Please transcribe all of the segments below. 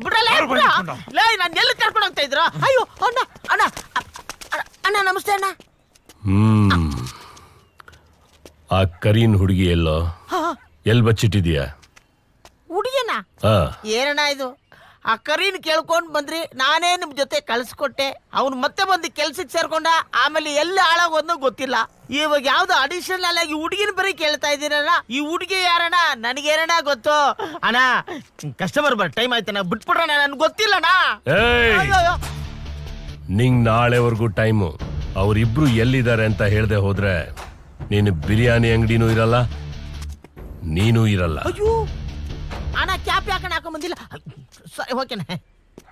ಬಿಡಲೇ ಲೇ ನಾನು ಎಲ್ಲಿ ಕರ್ಕೊಂಡು ಹೋಗ್ತಾ ಇದ್ರ? ಅಯ್ಯೋ ಅಣ್ಣ ಅಣ್ಣ ಅಣ್ಣ ನಮಸ್ತೆ ಅಣ್ಣ. ಆ ಕರೀನ್ ಹುಡುಗಿ ಎಲ್ಲೋ ಎಲ್ಲಿ ಬಚ್ಚಿಟ್ಟಿದ್ಯಾ? ಹುಡುಗಿನ ಏನಣ್ಣ ಇದು? ಆ ಕರೀನ್ ಕೇಳ್ಕೊಂಡ್ ಬಂದ್ರಿ, ನಾನೇ ನಿಮ್ ಜೊತೆ ಕಳ್ಸಿಕೊಟ್ಟೆ. ಅವ್ನು ಮತ್ತೆ ಬಂದು ಕೆಲ್ಸಕ್ಕೆ ಸೇರ್ಕೊಂಡ, ಆಮೇಲೆ ಎಲ್ಲಿ ಹಾಳಾಗೋದ್ನೋ ಗೊತ್ತಿಲ್ಲ. ಇವಾಗ ಯಾವ್ದು ಅಡಿಷನಲ್ ಆಗಿ ಹುಡುಗಿನ ಬರೀ ಕೇಳ್ತಾ ಇದ್ದೀರಣ್ಣ. ಈ ಹುಡುಗಿ ಯಾರಣ್ಣ? ನನಗೇನಣ್ಣ ಗೊತ್ತು ಅಣ್ಣ. ಕಸ್ಟಮರ್ ಬರ್ ಟೈಮ್ ಆಯ್ತಣ್ಣ, ಬಿಟ್ಬಿಡ್ರಣ್ಣ, ನನ್ಗೆ ಗೊತ್ತಿಲ್ಲಣ್ಣ. ನಿಂಗ್ ನಾಳೆವರೆಗೂ ಟೈಮು. ಅವರಿಬ್ರು ಎಲ್ಲಿದ್ದಾರೆ ಅಂತ ಹೇಳ್ದೆ ಹೋದ್ರೆ ನೀನು ಬಿರಿಯಾನಿ ಅಂಗಡಿನೂ ಇರಲ್ಲ, ನೀನು ಇರಲ್ಲ. ಅಯ್ಯೋ ಅಣ್ಣ, ಕ್ಯಾಪ್ ಯಾಕಣ್ಣ ಹಾಕೊಂಡ್ ಬಂದಿಲ್ಲ? ಸರಿ ಓಕೆನಾ?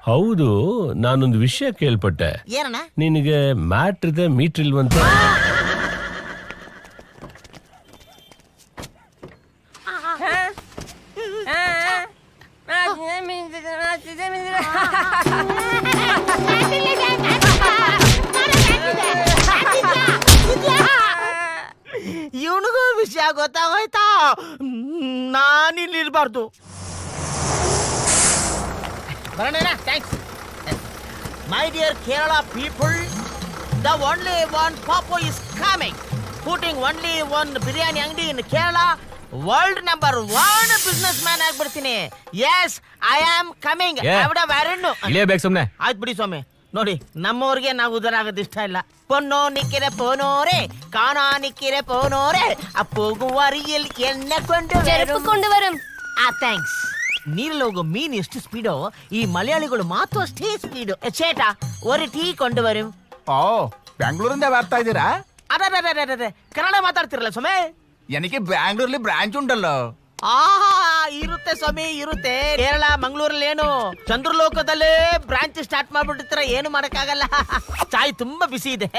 ಹೌದು, ನಾನೊಂದು ವಿಷಯ ಕೇಳ್ಪಟ್ಟೆ. ಏನಣ್ಣ? ನಿನಗೆ ಮ್ಯಾಟ್ರ್ ಇದೆ, ಮೀಟ್ರ್ ಇಲ್ವಂತ. ಇವನಿಗೂ ವಿಷಯ ಗೊತ್ತಾಗೋಯ್ತಾ? ನಾನಿಲ್ಲಿರ್ಬಾರ್ದು. ಬರೋಣ, thanks. My dear Kerala people, the only one ಪಾಪು is coming, putting only one biryani ಅಂಗಡಿ in Kerala. World number 1 businessman ಆಗ್ಬಿಡ್ತೀನಿ. Yes, I am coming. ಬೇಕು ಸುಮ್ನೆ. ಆಯ್ತು ಬಿಡಿ ಸ್ವಾಮಿ. ನೋಡಿ, ನಮ್ಮವ್ರಿಗೆ ನಾವು ಉದರ ಆಗೋದು ಇಷ್ಟ ಇಲ್ಲ. ಪೊನ್ನೋ ನಿಕ್ಕಿರೆ ಪೋನೋರೆ, ಕಾಣಾ ನಿಕ್ಕಿರೆ ಪೋನೋರೆ, ಅಪ್ಪೋಗುವರಿಯಲ್ಲಿ ಎಣ್ಣೆ ಕೊಂಡು ವರಂ. ಥ್ಯಾಂಕ್ಸ್. ನೀರಲ್ಲಿ ಹೋಗೋ ಮೀನ್ ಎಷ್ಟು ಸ್ಪೀಡೋ, ಈ ಮಲಯಾಳಿಗಳು ಮಾತು ಅಷ್ಟೇ ಸ್ಪೀಡು. ಚೇಟ ஒரு ಟೀ ಕೊಂಡು ವರಂ. ಓ, ಬೆಂಗಳೂರಿಂದ ಬರ್ತಾ ಇದ್ದೀರಾ? ಅರೆ ಕನ್ನಡ ಮಾತಾಡ್ತಿರಲ್ಲ ಸ್ವಾಮಿ. എനിക്ക് ബാംഗ്ലൂരിൽ ബ്രാഞ്ച് ഉണ്ടല്ലോ. ಇರುತ್ತೆ ಸ್ವಾಮಿ, ಇರುತ್ತೆ. ಕೇರಳ ಮಂಗಳೂರಲ್ಲಿ ಏನು ಚಂದ್ರಲೋಕದಲ್ಲೇ ಬ್ರಾಂಚ್ ಸ್ಟಾರ್ಟ್ ಮಾಡ್ಬಿಟ್ಟಿರ್ತಾರ, ಏನು ಮಾಡಕ್ಕಾಗಲ್ಲ. ಚಾಯ್ ತುಂಬಾ ಬಿಸಿ ಇದೆ,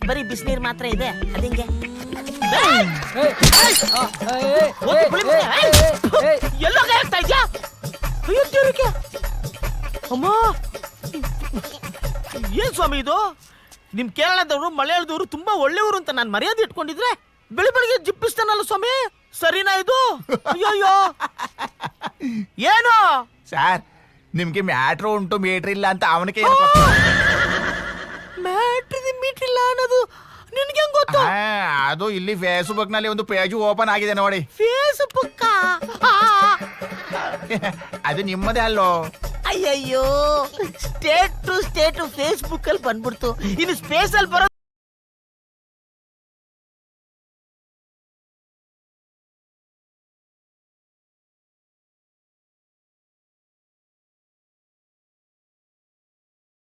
ಬರೀ ಬಿಸಿನೀರ್ ಮಾತ್ರ ಇದೆ. ಅದಿಂಗೆ ಎಲ್ಲೋ ಆಗ್ತಾ ಇದ್ಯಾ? ಅಮ್ಮ, ಏನ್ ಸ್ವಾಮಿ ಇದು? ನಿಮ್ ಕೇರಳದವರು ಮಲಯಾಳದವರು ತುಂಬಾ ಒಳ್ಳೆಯವರು ಅಂತ ನಾನು ಮರ್ಯಾದೆ ಇಟ್ಕೊಂಡಿದ್ರೆ ಬೆಳಿಗ್ಗೆ ಜಿಪ್ಪಿಸ್ತಾನಲ್ಲ ಸ್ವಾಮಿ. ಸರಿನಾ ಇದು? ಅಯ್ಯೋ ಏನು ಸರ್, ನಿಮ್ಗೆ ಮ್ಯಾಟ್ರ್ ಉಂಟು ಮೀಟ್ರ್ ಇಲ್ಲ ಅಂತ ಅವನಿಗೆ ಮೀಟ್ರ್ ಇಲ್ಲ ಅನ್ನೋದು ನಿನ್ಗೆ ಹೆಂಗ್ ಗೊತ್ತು? ಅದು ಇಲ್ಲಿ ಫೇಸ್ಬುಕ್ ನಲ್ಲಿ ಒಂದು ಪೇಜ್ ಓಪನ್ ಆಗಿದೆ ನೋಡಿ. ಫೇಸ್ಬುಕ್? ಅದು ನಿಮ್ಮದೇ ಅಲ್ಲೋ. ಅಯ್ಯಯ್ಯೋ, ಸ್ಟೇಟ್ ಟು ಸ್ಟೇಟ್ ಫೇಸ್ಬುಕ್ ಅಲ್ಲಿ ಬಂದ್ಬಿಡ್ತು. ಇನ್ನು ಸ್ಪೇಸ್ ಅಲ್ಲಿ ಬರೋ